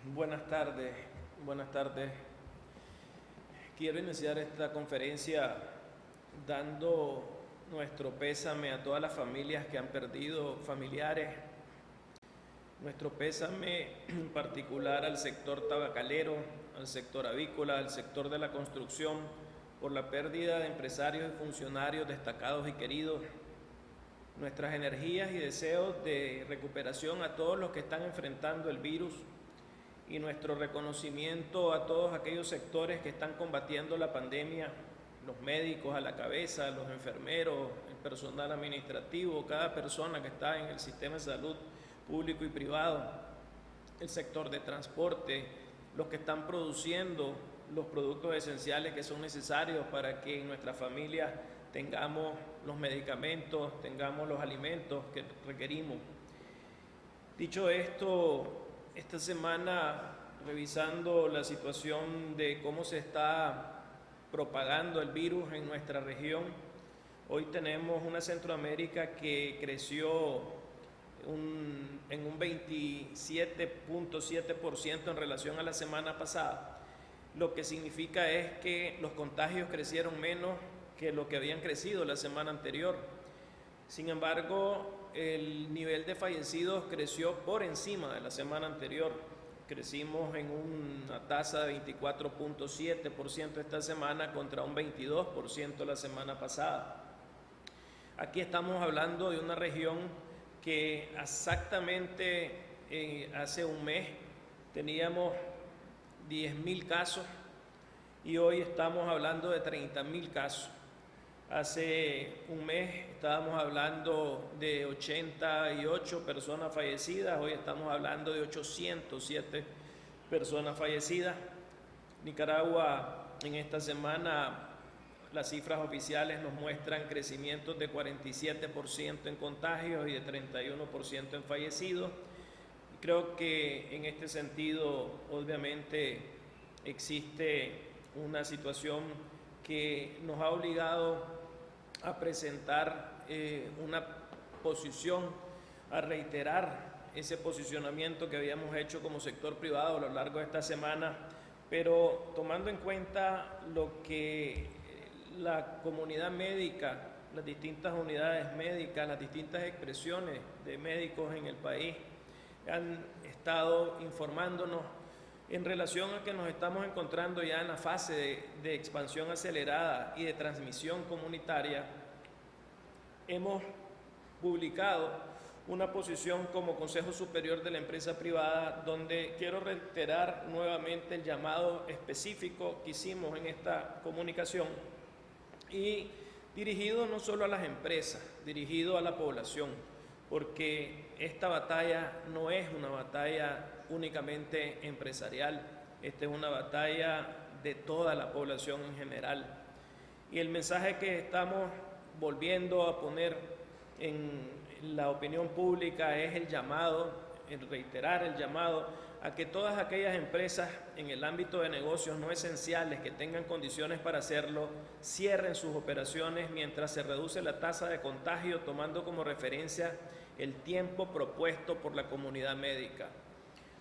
Buenas tardes, buenas tardes. Quiero iniciar esta conferencia dando nuestro pésame a todas las familias que han perdido familiares, nuestro pésame en particular al sector tabacalero, al sector avícola, al sector de la construcción, por la pérdida de empresarios y funcionarios destacados y queridos. Nuestras energías y deseos de recuperación a todos los que están enfrentando el virus y nuestro reconocimiento a todos aquellos sectores que están combatiendo la pandemia, los médicos a la cabeza, los enfermeros, el personal administrativo, cada persona que está en el sistema de salud público y privado, el sector de transporte, los que están produciendo los productos esenciales que son necesarios para que en nuestras familias tengamos los medicamentos, tengamos los alimentos que requerimos. Dicho esto, esta semana, revisando la situación de cómo se está propagando el virus en nuestra región, hoy tenemos una Centroamérica que creció en un 27.7% en relación a la semana pasada. Lo que significa es que los contagios crecieron menos que lo que habían crecido la semana anterior. Sin embargo, el nivel de fallecidos creció por encima de la semana anterior. Crecimos en una tasa de 24.7% esta semana contra un 22% la semana pasada. Aquí estamos hablando de una región que exactamente hace un mes teníamos 10.000 casos y hoy estamos hablando de 30.000 casos. Hace un mes estábamos hablando de 88 personas fallecidas, hoy estamos hablando de 807 personas fallecidas. Nicaragua en esta semana, las cifras oficiales nos muestran crecimientos de 47% en contagios y de 31% en fallecidos. Creo que en este sentido, obviamente, existe una situación que nos ha obligado a presentar una posición, a reiterar ese posicionamiento que habíamos hecho como sector privado a lo largo de esta semana, pero tomando en cuenta lo que la comunidad médica, las distintas unidades médicas, las distintas expresiones de médicos en el país han estado informándonos en relación a que nos estamos encontrando ya en la fase de expansión acelerada y de transmisión comunitaria. Hemos publicado una posición como Consejo Superior de la Empresa Privada, donde quiero reiterar nuevamente el llamado específico que hicimos en esta comunicación y dirigido no solo a las empresas, dirigido a la población, porque esta batalla no es una batalla únicamente empresarial, esta es una batalla de toda la población en general. Y el mensaje que estamos volviendo a poner en la opinión pública es el llamado, el reiterar el llamado a que todas aquellas empresas en el ámbito de negocios no esenciales que tengan condiciones para hacerlo, cierren sus operaciones mientras se reduce la tasa de contagio, tomando como referencia el tiempo propuesto por la comunidad médica.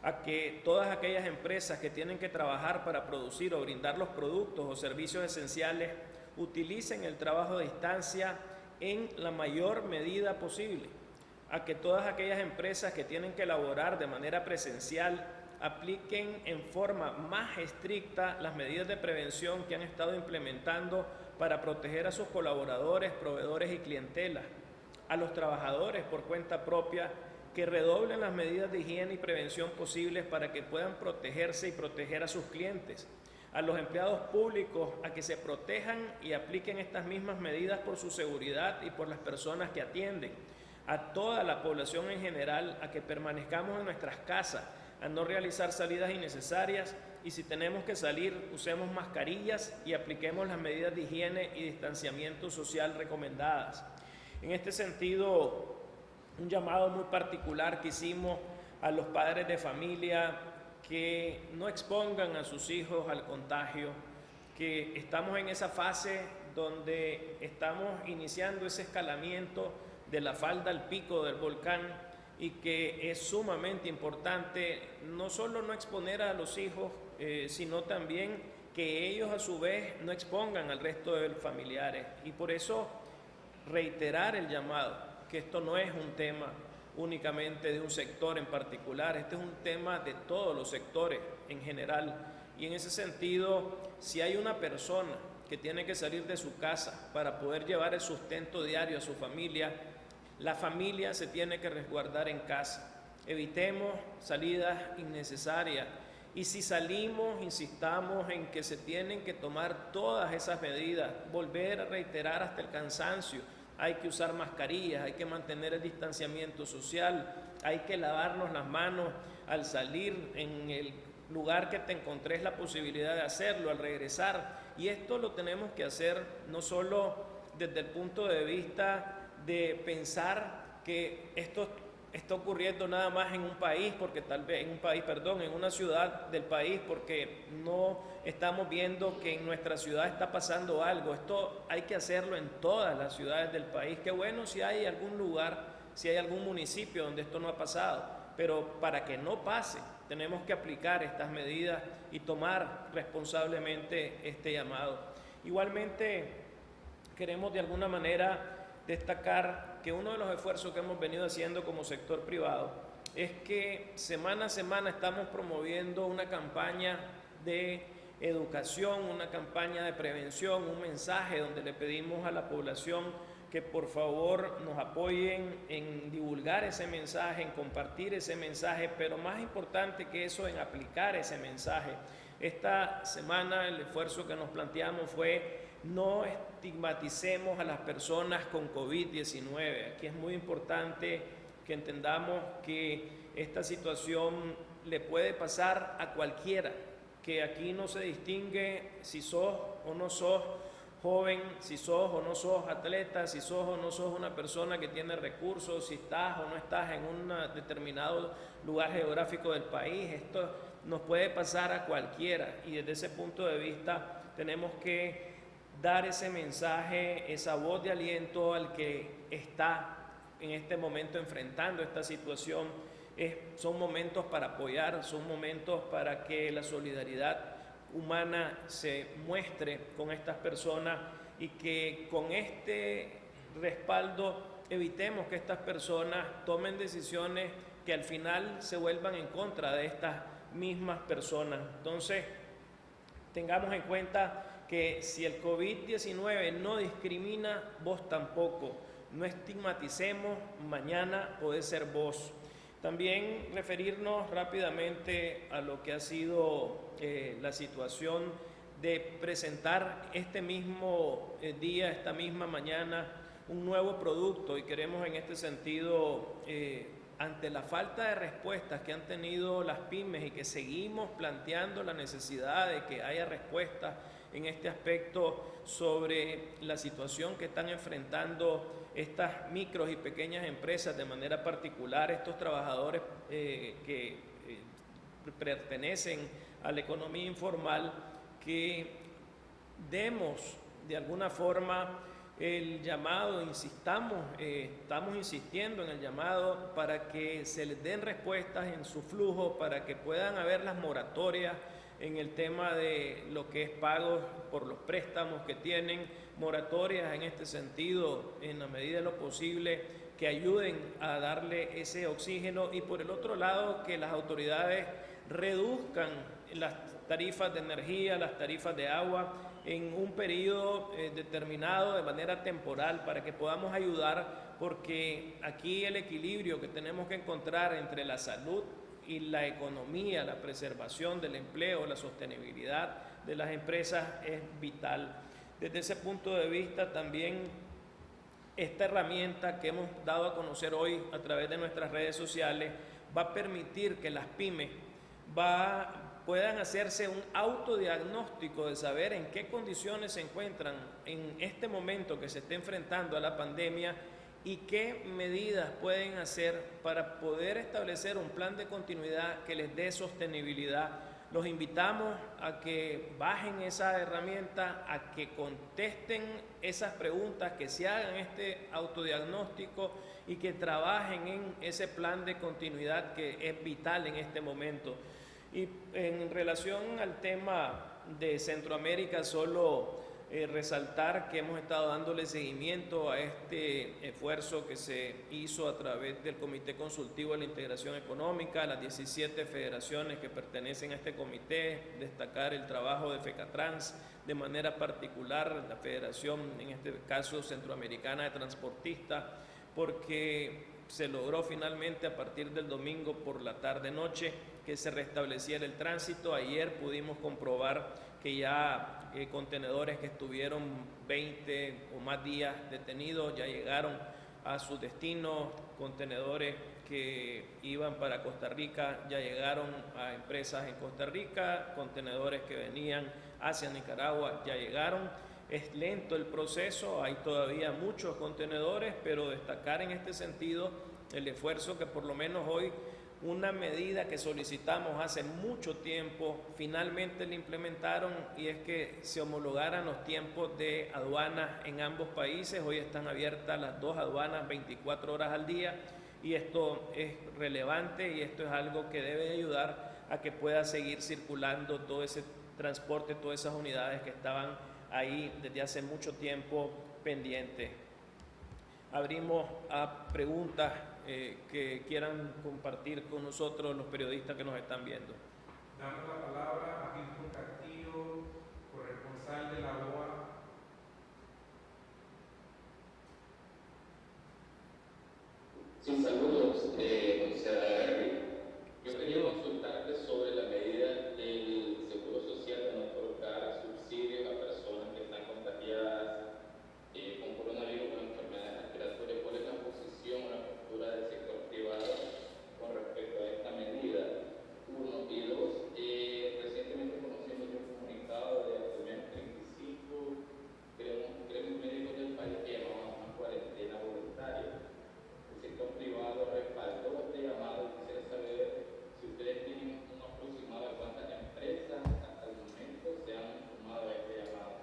A que todas aquellas empresas que tienen que trabajar para producir o brindar los productos o servicios esenciales utilicen el trabajo a distancia en la mayor medida posible. A que todas aquellas empresas que tienen que elaborar de manera presencial apliquen en forma más estricta las medidas de prevención que han estado implementando para proteger a sus colaboradores, proveedores y clientelas. A los trabajadores por cuenta propia que redoblen las medidas de higiene y prevención posibles para que puedan protegerse y proteger a sus clientes. A los empleados públicos a que se protejan y apliquen estas mismas medidas por su seguridad y por las personas que atienden. A toda la población en general a que permanezcamos en nuestras casas, a no realizar salidas innecesarias y si tenemos que salir usemos mascarillas y apliquemos las medidas de higiene y distanciamiento social recomendadas. En este sentido, un llamado muy particular que hicimos a los padres de familia que no expongan a sus hijos al contagio, que estamos en esa fase donde estamos iniciando ese escalamiento de la falda al pico del volcán y que es sumamente importante no solo no exponer a los hijos, sino también que ellos a su vez no expongan al resto de los familiares. Y por eso reiterar el llamado, que esto no es un tema únicamente de un sector en particular, este es un tema de todos los sectores en general. Y en ese sentido, si hay una persona que tiene que salir de su casa para poder llevar el sustento diario a su familia, la familia se tiene que resguardar en casa. Evitemos salidas innecesarias y si salimos, insistamos en que se tienen que tomar todas esas medidas, volver a reiterar hasta el cansancio. Hay que usar mascarillas, hay que mantener el distanciamiento social, hay que lavarnos las manos al salir, en el lugar que te encontres la posibilidad de hacerlo, al regresar. Y esto lo tenemos que hacer no solo desde el punto de vista de pensar que esto está ocurriendo nada más en un país, porque tal vez en una ciudad del país, porque no estamos viendo que en nuestra ciudad está pasando algo. Esto hay que hacerlo en todas las ciudades del país. Qué bueno si hay algún lugar, si hay algún municipio donde esto no ha pasado, pero para que no pase, tenemos que aplicar estas medidas y tomar responsablemente este llamado. Igualmente, queremos de alguna manera destacar que uno de los esfuerzos que hemos venido haciendo como sector privado es que semana a semana estamos promoviendo una campaña de educación, una campaña de prevención, un mensaje donde le pedimos a la población que por favor nos apoyen en divulgar ese mensaje, en compartir ese mensaje, pero más importante que eso, en aplicar ese mensaje. Esta semana el esfuerzo que nos planteamos fue: no estigmaticemos a las personas con COVID-19. Aquí es muy importante que entendamos que esta situación le puede pasar a cualquiera, que aquí no se distingue si sos o no sos joven, si sos o no sos atleta, si sos o no sos una persona que tiene recursos, si estás o no estás en un determinado lugar geográfico del país. Esto nos puede pasar a cualquiera y desde ese punto de vista tenemos que dar ese mensaje, esa voz de aliento al que está en este momento enfrentando esta situación. Son momentos para apoyar, son momentos para que la solidaridad humana se muestre con estas personas y que con este respaldo evitemos que estas personas tomen decisiones que al final se vuelvan en contra de estas mismas personas. Entonces, tengamos en cuenta que si el COVID-19 no discrimina, vos tampoco. No estigmaticemos, mañana podés ser vos. También referirnos rápidamente a lo que ha sido la situación de presentar este mismo día, esta misma mañana, un nuevo producto, y queremos en este sentido, ante la falta de respuestas que han tenido las pymes y que seguimos planteando la necesidad de que haya respuestas en este aspecto sobre la situación que están enfrentando estas micros y pequeñas empresas, de manera particular estos trabajadores que pertenecen a la economía informal, que demos de alguna forma el llamado, estamos insistiendo en el llamado para que se les den respuestas en su flujo, para que puedan haber las moratorias en el tema de lo que es pagos por los préstamos que tienen, moratorias en este sentido, en la medida de lo posible, que ayuden a darle ese oxígeno, y por el otro lado que las autoridades reduzcan las tarifas de energía, las tarifas de agua en un periodo determinado de manera temporal, para que podamos ayudar, porque aquí el equilibrio que tenemos que encontrar entre la salud y la economía, la preservación del empleo, la sostenibilidad de las empresas es vital. Desde ese punto de vista también esta herramienta que hemos dado a conocer hoy a través de nuestras redes sociales va a permitir que las pymes puedan hacerse un autodiagnóstico de saber en qué condiciones se encuentran en este momento que se está enfrentando a la pandemia y qué medidas pueden hacer para poder establecer un plan de continuidad que les dé sostenibilidad Los invitamos a que bajen esa herramienta, a que contesten esas preguntas, que se hagan este autodiagnóstico y que trabajen en ese plan de continuidad que es vital en este momento. Y en relación al tema de Centroamérica, solo resaltar que hemos estado dándole seguimiento a este esfuerzo que se hizo a través del Comité Consultivo de la Integración Económica, las 17 federaciones que pertenecen a este comité, destacar el trabajo de FECATRANS, de manera particular la Federación, en este caso Centroamericana de Transportistas, porque se logró finalmente a partir del domingo por la tarde-noche que se restableciera el tránsito. Ayer pudimos comprobar que ya contenedores que estuvieron 20 o más días detenidos ya llegaron a su destino, contenedores que iban para Costa Rica ya llegaron a empresas en Costa Rica, contenedores que venían hacia Nicaragua ya llegaron. Es lento el proceso, hay todavía muchos contenedores, pero destacar en este sentido el esfuerzo que por lo menos hoy una medida que solicitamos hace mucho tiempo, finalmente la implementaron, y es que se homologaran los tiempos de aduanas en ambos países. Hoy están abiertas las dos aduanas 24 horas al día y esto es relevante y esto es algo que debe ayudar a que pueda seguir circulando todo ese transporte, todas esas unidades que estaban ahí desde hace mucho tiempo pendientes. Abrimos a preguntas que quieran compartir con nosotros los periodistas que nos están viendo. Damos la palabra a Víctor Castillo, corresponsal de la OA. Sí, saludos, consejera Henry. Yo quería consultarte sobre la medida del Seguro Social de no otorgar subsidios a personas que están contagiadas con coronavirus o enfermedades respiratorias. ¿Cuál es la posición o la postura del sector privado con respecto a esta medida? Uno. Y dos, recientemente conocimos un comunicado de al menos 35 gremios médicos del país que llamaban a una cuarentena voluntaria. El sector privado respaldó este llamado. Quisiera saber si ustedes tienen un aproximado de cuántas empresas hasta el momento se han sumado a este llamado.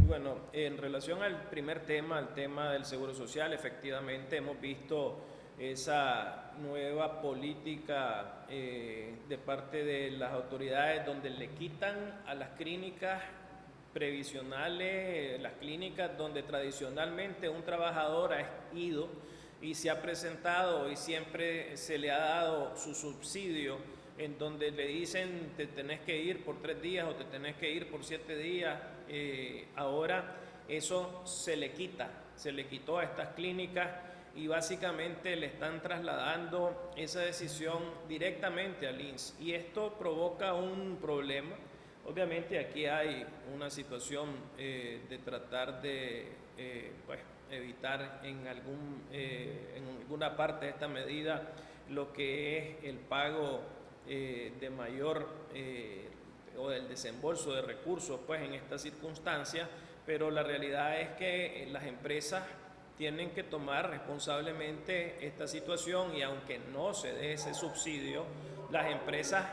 Bueno, en relación al primer tema, al tema del Seguro Social, efectivamente hemos visto esa nueva política de parte de las autoridades donde le quitan a las clínicas previsionales, las clínicas donde tradicionalmente un trabajador ha ido y se ha presentado y siempre se le ha dado su subsidio, en donde le dicen te tenés que ir por 3 días o te tenés que ir por 7 días, ahora eso se le quitó a estas clínicas y básicamente le están trasladando esa decisión directamente al INSS, y esto provoca un problema. Obviamente aquí hay una situación de tratar de evitar en alguna parte de esta medida lo que es el pago de mayor o del desembolso de recursos pues en estas circunstancias, pero la realidad es que las empresas tienen que tomar responsablemente esta situación, y aunque no se dé ese subsidio, las empresas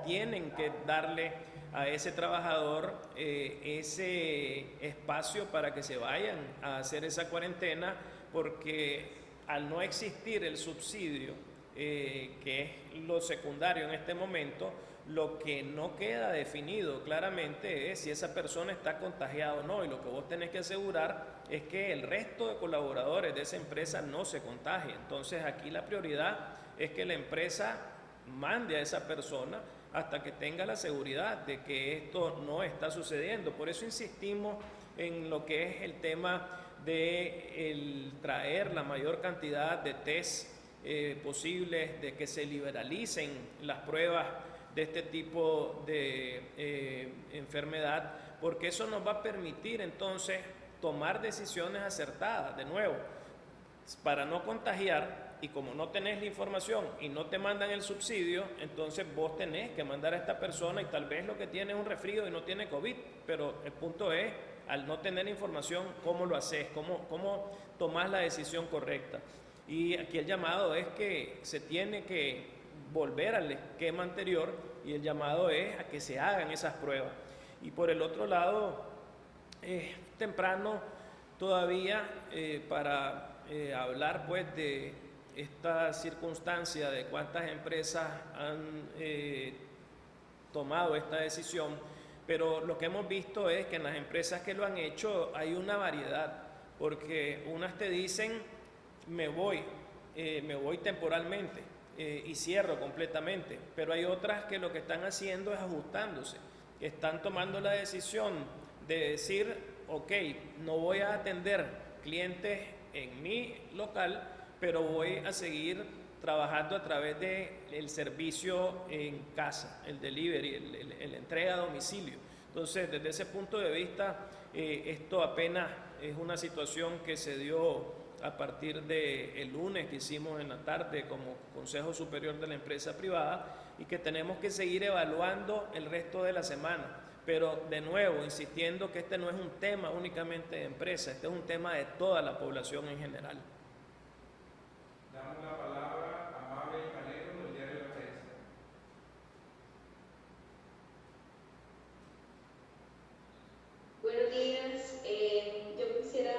tienen que darle a ese trabajador ese espacio para que se vayan a hacer esa cuarentena, porque al no existir el subsidio, que es lo secundario en este momento, lo que no queda definido claramente es si esa persona está contagiada o no, y lo que vos tenés que asegurar es que el resto de colaboradores de esa empresa no se contagien. Entonces aquí la prioridad es que la empresa mande a esa persona hasta que tenga la seguridad de que esto no está sucediendo. Por eso insistimos en lo que es el tema de el traer la mayor cantidad de test posibles, de que se liberalicen las pruebas de este tipo de enfermedad, porque eso nos va a permitir entonces tomar decisiones acertadas, de nuevo, para no contagiar. Y como no tenés la información y no te mandan el subsidio, entonces vos tenés que mandar a esta persona, y tal vez lo que tiene es un resfrío y no tiene COVID, pero el punto es, al no tener información, ¿cómo lo haces? ¿Cómo tomás la decisión correcta? Y aquí el llamado es que se tiene que volver al esquema anterior, y el llamado es a que se hagan esas pruebas. Y por el otro lado, es temprano todavía para hablar pues de esta circunstancia de cuántas empresas han tomado esta decisión, pero lo que hemos visto es que en las empresas que lo han hecho hay una variedad, porque unas te dicen me voy temporalmente y cierro completamente, pero hay otras que lo que están haciendo es ajustándose, que están tomando la decisión de decir, ok, no voy a atender clientes en mi local, pero voy a seguir trabajando a través del servicio en casa, el delivery, la entrega a domicilio. Entonces, desde ese punto de vista, esto apenas es una situación que se dio a partir del lunes que hicimos en la tarde como Consejo Superior de la Empresa Privada, y que tenemos que seguir evaluando el resto de la semana. Pero de nuevo, insistiendo que este no es un tema únicamente de empresas, este es un tema de toda la población en general. Damos la palabra a Mabel Calero del diario La Prensa. Buenos días. Yo quisiera,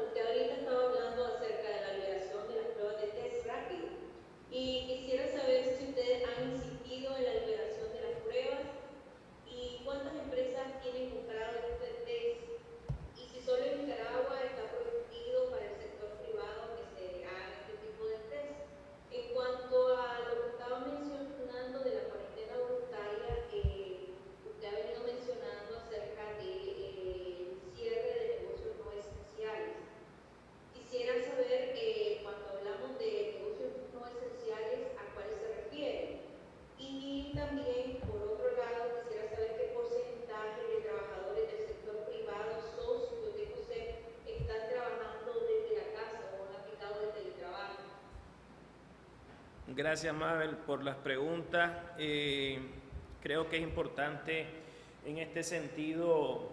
usted ahorita estaba hablando acerca de la liberación de las pruebas de test rápido, y quisiera saber si ustedes han insistido en la liberación de las pruebas y cuántas empresas tienen comprado este test, y si solo en Nicaragua está prohibido para el sector privado que se haga este tipo de test. En cuanto a lo que estaba mencionando de la cuarentena voluntaria, usted ha venido mencionando acerca de cierre de negocios no esenciales. Quisiera saber, cuando hablamos de negocios no esenciales, ¿a cuáles se refiere? Y también, por otro lado, quisiera saber qué porcentaje de trabajadores del sector privado, socios de COSEP, están trabajando desde la casa o han aplicado el teletrabajo. Gracias, Mabel, por las preguntas. Creo que es importante en este sentido,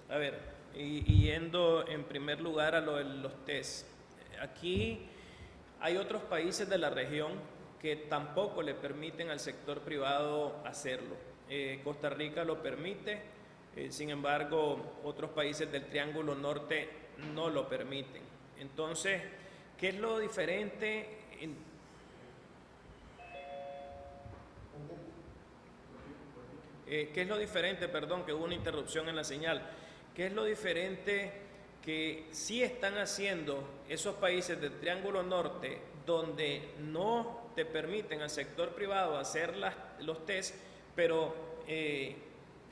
a ver, y yendo en primer lugar a lo de los test. Aquí hay otros países de la región que tampoco le permiten al sector privado hacerlo. Costa Rica lo permite, sin embargo, otros países del Triángulo Norte no lo permiten. Entonces, ¿qué es lo diferente? ¿Qué es lo diferente? Perdón, que hubo una interrupción en la señal. ¿Qué es lo diferente que sí están haciendo esos países del Triángulo Norte, donde no te permiten al sector privado hacer los test, pero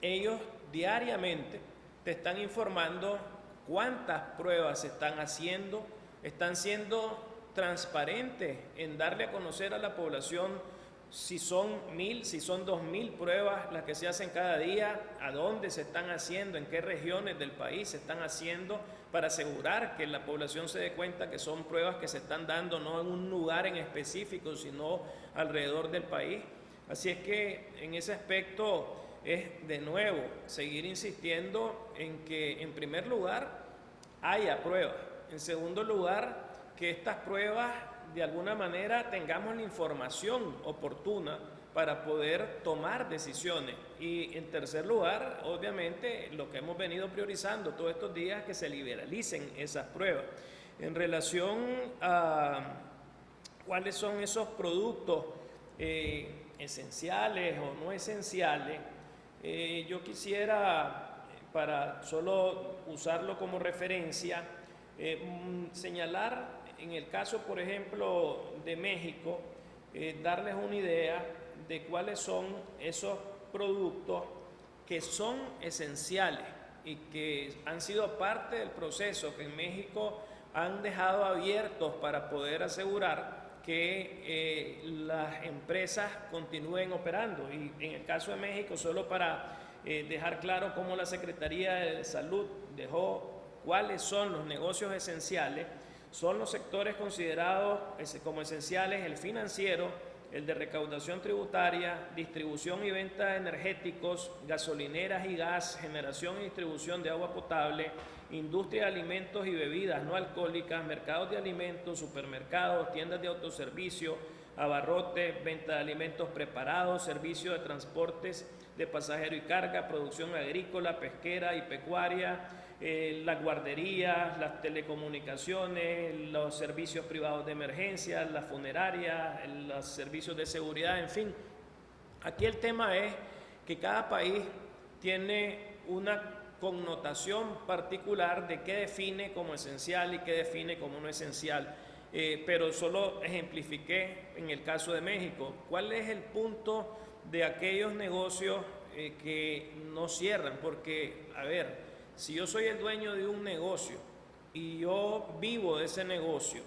ellos diariamente te están informando cuántas pruebas se están haciendo, están siendo transparentes en darle a conocer a la población si son 1000, si son 2000 pruebas las que se hacen cada día, a dónde se están haciendo, en qué regiones del país se están haciendo, para asegurar que la población se dé cuenta que son pruebas que se están dando no en un lugar en específico, sino alrededor del país. Así es que en ese aspecto es de nuevo seguir insistiendo en que en primer lugar haya pruebas, en segundo lugar que estas pruebas de alguna manera tengamos la información oportuna para poder tomar decisiones, y en tercer lugar, obviamente, lo que hemos venido priorizando todos estos días, que se liberalicen esas pruebas. En relación a cuáles son esos productos esenciales o no esenciales, yo quisiera, para solo usarlo como referencia, señalar en el caso, por ejemplo, de México, darles una idea de cuáles son esos productos que son esenciales y que han sido parte del proceso que en México han dejado abiertos para poder asegurar que las empresas continúen operando. Y en el caso de México, solo para dejar claro cómo la Secretaría de Salud dejó cuáles son los negocios esenciales, son los sectores considerados como esenciales: el financiero, el de recaudación tributaria, distribución y venta de energéticos, gasolineras y gas, generación y distribución de agua potable, industria de alimentos y bebidas no alcohólicas, mercados de alimentos, supermercados, tiendas de autoservicio, abarrotes, venta de alimentos preparados, servicio de transportes de pasajero y carga, producción agrícola, pesquera y pecuaria, las guarderías, las telecomunicaciones, los servicios privados de emergencia, las funerarias, los servicios de seguridad, en fin. Aquí el tema es que cada país tiene una connotación particular de qué define como esencial y qué define como no esencial. Pero solo ejemplifiqué en el caso de México. ¿Cuál es el punto de aquellos negocios que no cierran? Porque, a ver, si yo soy el dueño de un negocio y yo vivo de ese negocio,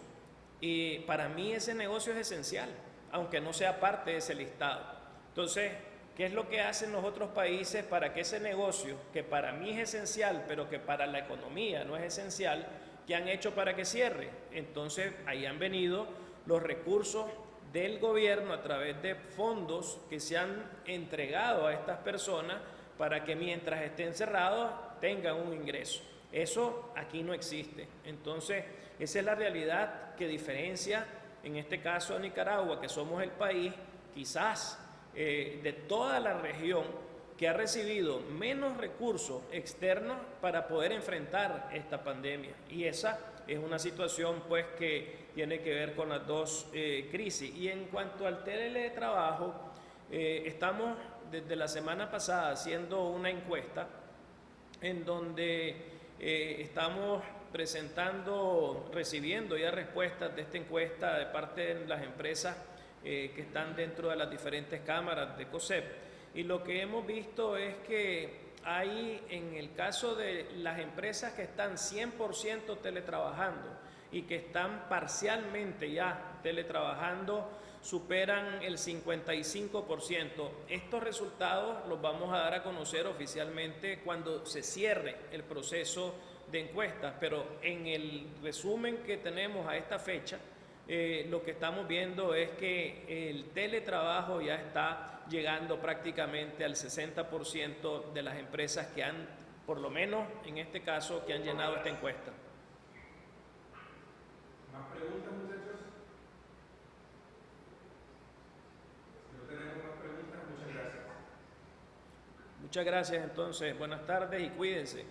y para mí ese negocio es esencial, aunque no sea parte de ese listado. Entonces, ¿qué es lo que hacen los otros países para que ese negocio, que para mí es esencial, pero que para la economía no es esencial, que han hecho para que cierre? Entonces, ahí han venido los recursos del gobierno a través de fondos que se han entregado a estas personas para que mientras estén cerrados tengan un ingreso. Eso aquí no existe. Entonces, esa es la realidad que diferencia, en este caso, a Nicaragua, que somos el país, quizás de toda la región, que ha recibido menos recursos externos para poder enfrentar esta pandemia. Y esa es una situación pues que tiene que ver con las dos crisis. Y en cuanto al teletrabajo, estamos desde la semana pasada haciendo una encuesta en donde estamos recibiendo ya respuestas de esta encuesta de parte de las empresas que están dentro de las diferentes cámaras de COSEP. Y lo que hemos visto es que hay, en el caso de las empresas que están 100% teletrabajando y que están parcialmente ya teletrabajando, superan el 55%. Estos resultados los vamos a dar a conocer oficialmente cuando se cierre el proceso de encuestas, pero en el resumen que tenemos a esta fecha, lo que estamos viendo es que el teletrabajo ya está llegando prácticamente al 60% de las empresas que han, por lo menos en este caso, que han llenado esta encuesta. ¿Más preguntas, muchachos? Si no tenemos más preguntas, muchas gracias. Muchas gracias entonces, buenas tardes y cuídense.